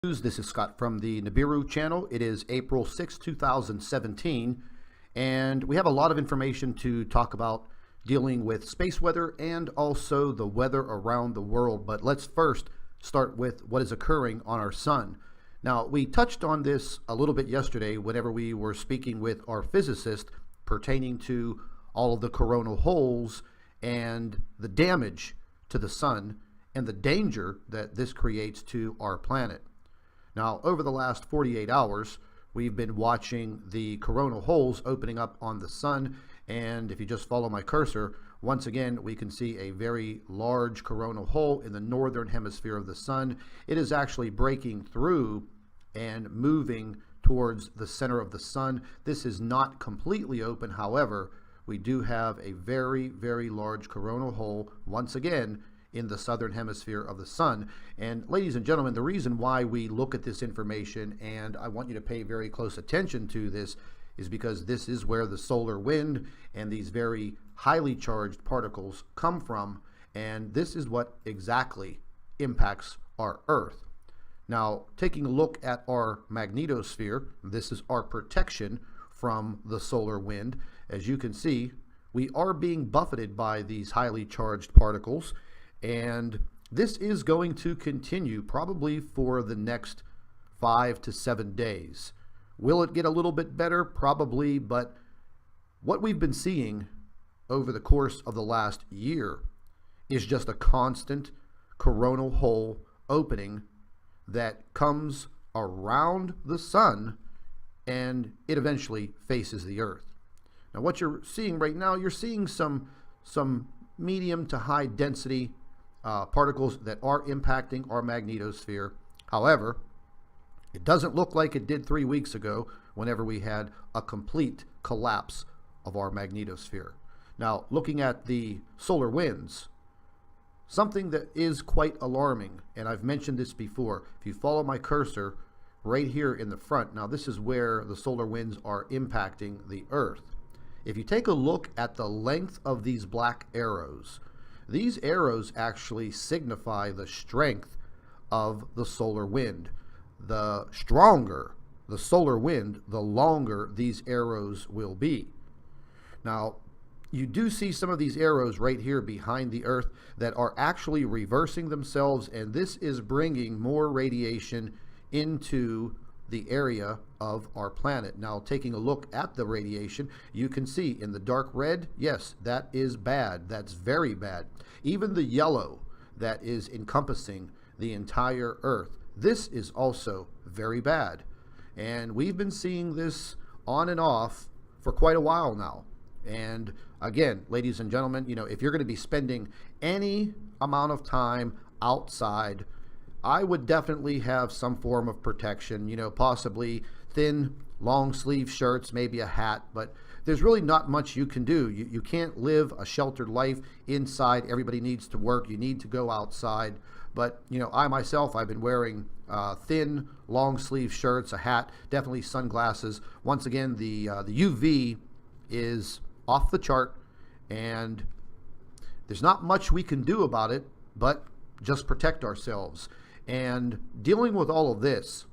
This is Scott from the NIBIRU channel. It is April 6, 2017, and we have a lot of information to talk about dealing with space weather and also the weather around the world. But let's first start with what is occurring on our sun. Now, we touched on this a little bit yesterday whenever we were speaking with our physicist pertaining to all of the coronal holes and the damage to the sun and the danger that this creates to our planet. Now, over the last 48 hours, we've been watching the coronal holes opening up on the sun, and if you just follow my cursor, once again, we can see a very large coronal hole in the northern hemisphere of the sun. It is actually breaking through and moving towards the center of the sun. This is not completely open, however, we do have a very, very large coronal hole, once again, in the southern hemisphere of the sun. And ladies and gentlemen, the reason why we look at this information, and I want you to pay very close attention to this, is because this is where the solar wind and these very highly charged particles come from, and this is what exactly impacts our Earth. Now, taking a look at our magnetosphere, this is our protection from the solar wind. As you can see, we are being buffeted by these highly charged particles, and this is going to continue probably for the next 5 to 7 days. Will it get a little bit better? Probably, but what we've been seeing over the course of the last year is just a constant coronal hole opening that comes around the sun and it eventually faces the Earth. Now, what you're seeing right now, you're seeing some medium to high density particles that are impacting our magnetosphere. However, it doesn't look like it did 3 weeks ago whenever we had a complete collapse of our magnetosphere. Now, looking at the solar winds, something that is quite alarming, and I've mentioned this before, if you follow my cursor right here in the front, now this is where the solar winds are impacting the Earth. If you take a look at the length of these black arrows, these arrows actually signify the strength of the solar wind. The stronger the solar wind, the longer these arrows will be. Now, you do see some of these arrows right here behind the Earth that are actually reversing themselves, and this is bringing more radiation into the area of our planet. Now, taking a look at the radiation, you can see in the dark red, yes, that is bad. That's very bad. Even the yellow that is encompassing the entire Earth, this is also very bad. And we've been seeing this on and off for quite a while now. And again, ladies and gentlemen, if you're going to be spending any amount of time outside, I would definitely have some form of protection, possibly thin, long sleeve shirts, maybe a hat, but there's really not much you can do. You can't live a sheltered life inside. Everybody needs to work. You need to go outside. But, I myself, I've been wearing thin, long sleeve shirts, a hat, definitely sunglasses. Once again, the UV is off the chart, and there's not much we can do about it, but just protect ourselves. And dealing with all of this,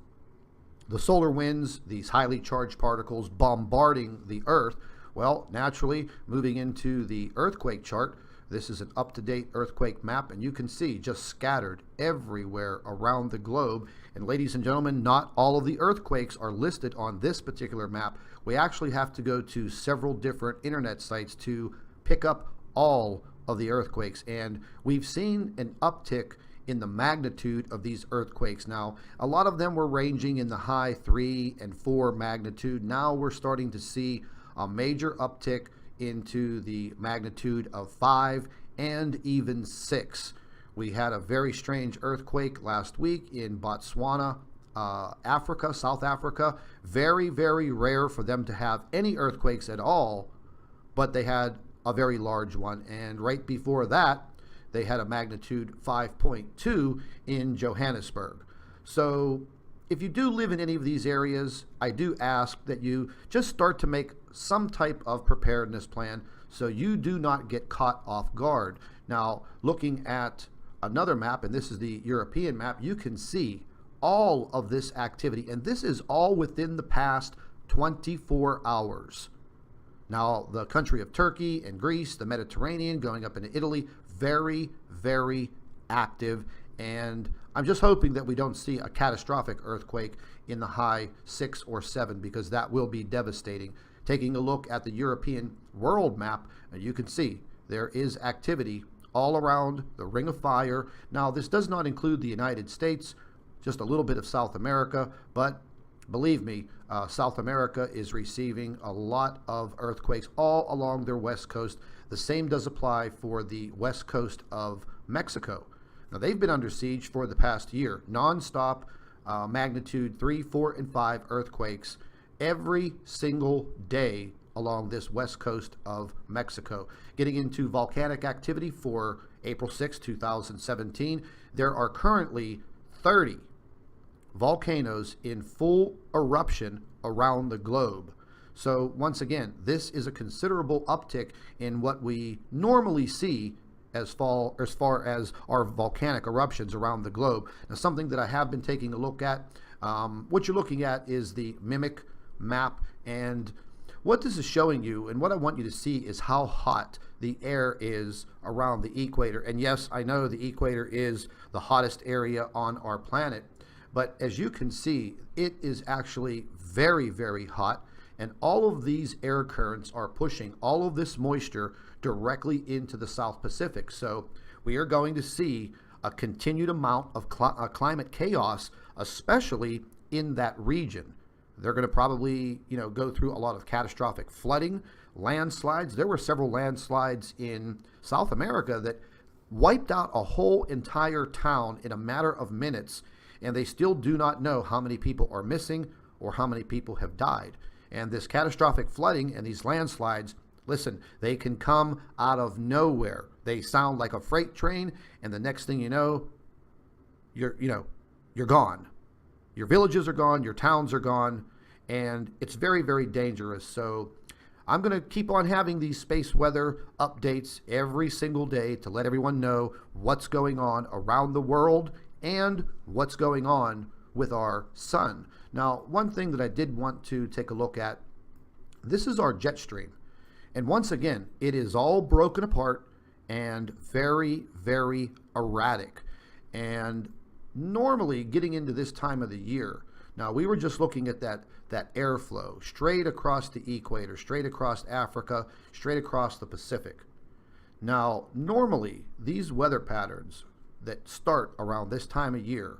the solar winds, these highly charged particles bombarding the Earth, well, naturally, moving into the earthquake chart, this is an up-to-date earthquake map, and you can see just scattered everywhere around the globe. And ladies and gentlemen, not all of the earthquakes are listed on this particular map. We actually have to go to several different internet sites to pick up all of the earthquakes, and we've seen an uptick in the magnitude of these earthquakes. Now, a lot of them were ranging in the high 3 and 4 magnitude. Now we're starting to see a major uptick into the magnitude of 5 and even 6. We had a very strange earthquake last week in Botswana, Africa, South Africa. Very, very rare for them to have any earthquakes at all, but they had a very large one. And right before that, they had a magnitude 5.2 in Johannesburg. So if you do live in any of these areas, I do ask that you just start to make some type of preparedness plan so you do not get caught off guard. Now, looking at another map, and this is the European map, you can see all of this activity, and this is all within the past 24 hours. Now, the country of Turkey and Greece, the Mediterranean, going up into Italy, very, very active. And I'm just hoping that we don't see a catastrophic earthquake in the high 6 or 7, because that will be devastating. Taking a look at the European world map, you can see there is activity all around the Ring of Fire. Now, this does not include the United States, just a little bit of South America, but believe me, South America is receiving a lot of earthquakes all along their west coast. The same does apply for the west coast of Mexico. Now, they've been under siege for the past year, nonstop magnitude 3, 4, and 5 earthquakes every single day along this west coast of Mexico. Getting into volcanic activity for April 6, 2017, there are currently 30 volcanoes in full eruption around the globe. So once again, this is a considerable uptick in what we normally see as far as our volcanic eruptions around the globe. Now, something that I have been taking a look at, what you're looking at is the mimic map, and what this is showing you, and what I want you to see, is how hot the air is around the equator. And yes, I know the equator is the hottest area on our planet, but as you can see, it is actually very, very hot, and all of these air currents are pushing all of this moisture directly into the South Pacific. So we are going to see a continued amount of climate chaos, especially in that region. They're going to probably, go through a lot of catastrophic flooding, landslides. There were several landslides in South America that wiped out a whole entire town in a matter of minutes, and they still do not know how many people are missing or how many people have died. And this catastrophic flooding and these landslides, listen, they can come out of nowhere. They sound like a freight train, and the next thing you know, you're gone. Your villages are gone, your towns are gone, and it's very, very dangerous. So I'm going to keep on having these space weather updates every single day to let everyone know what's going on around the world and what's going on with our sun. Now, one thing that I did want to take a look at, this is our jet stream. And once again, it is all broken apart and very, very erratic. And normally getting into this time of the year, now we were just looking at that airflow straight across the equator, straight across Africa, straight across the Pacific. Now, normally these weather patterns that start around this time of year,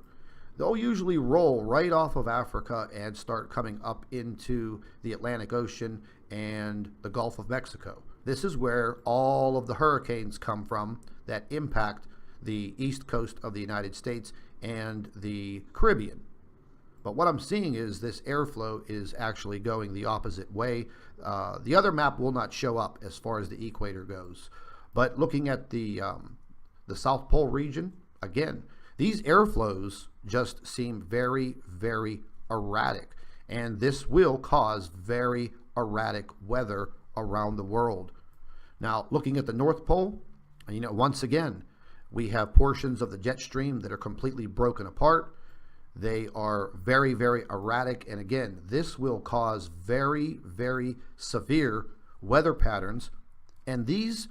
they'll usually roll right off of Africa and start coming up into the Atlantic Ocean and the Gulf of Mexico. This is where all of the hurricanes come from that impact the east coast of the United States and the Caribbean. But what I'm seeing is this airflow is actually going the opposite way. The other map will not show up as far as the equator goes. But looking at the South Pole region, again, these airflows just seem very, very erratic. And this will cause very erratic weather around the world. Now, looking at the North Pole, once again, we have portions of the jet stream that are completely broken apart. They are very, very erratic. And again, this will cause very, very severe weather patterns. And these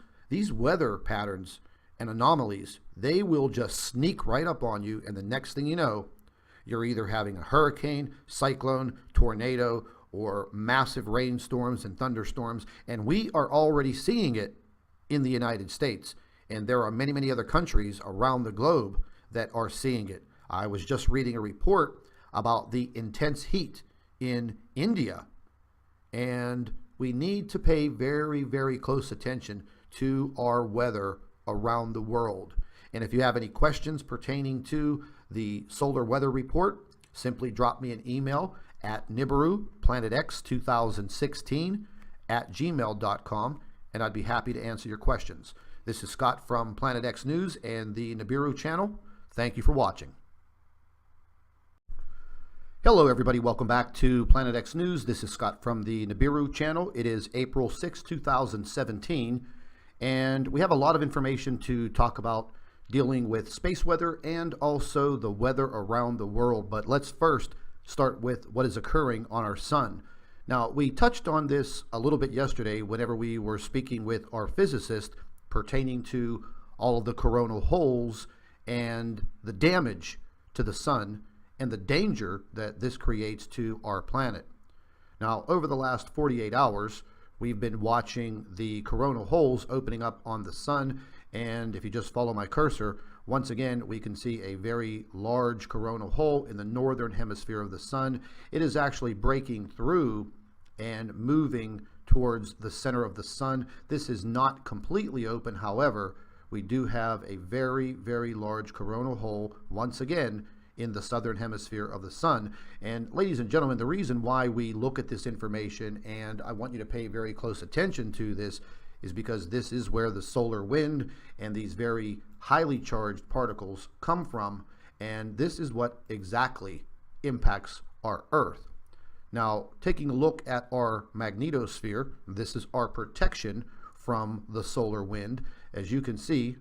weather patterns and anomalies, they will just sneak right up on you. And the next thing you know, you're either having a hurricane, cyclone, tornado, or massive rainstorms and thunderstorms. And we are already seeing it in the United States. And there are many, many other countries around the globe that are seeing it. I was just reading a report about the intense heat in India. And we need to pay very, very close attention to our weather around the world. And if you have any questions pertaining to the solar weather report, simply drop me an email at NIBIRU PlanetX 2016 at gmail.com, and I'd be happy to answer your questions. This is Scott from Planet X News and the NIBIRU channel. Thank you for watching. Hello everybody, welcome back to Planet X News. This is Scott from the NIBIRU channel. It is April 6, 2017, and we have a lot of information to talk about dealing with space weather and also the weather around the world. But let's first start with what is occurring on our sun. Now, we touched on this a little bit yesterday whenever we were speaking with our physicist pertaining to all of the coronal holes and the damage to the sun and the danger that this creates to our planet. Now, over the last 48 hours, we've been watching the coronal holes opening up on the sun, and if you just follow my cursor, once again, we can see a very large coronal hole in the northern hemisphere of the sun. It is actually breaking through and moving towards the center of the sun. This is not completely open, however, we do have a very, very large coronal hole, once again, in the southern hemisphere of the sun. And ladies and gentlemen, the reason why we look at this information, and I want you to pay very close attention to this, is because this is where the solar wind and these very highly charged particles come from, and this is what exactly impacts our Earth. Now, taking a look at our magnetosphere, this is our protection from the solar wind. As you can see,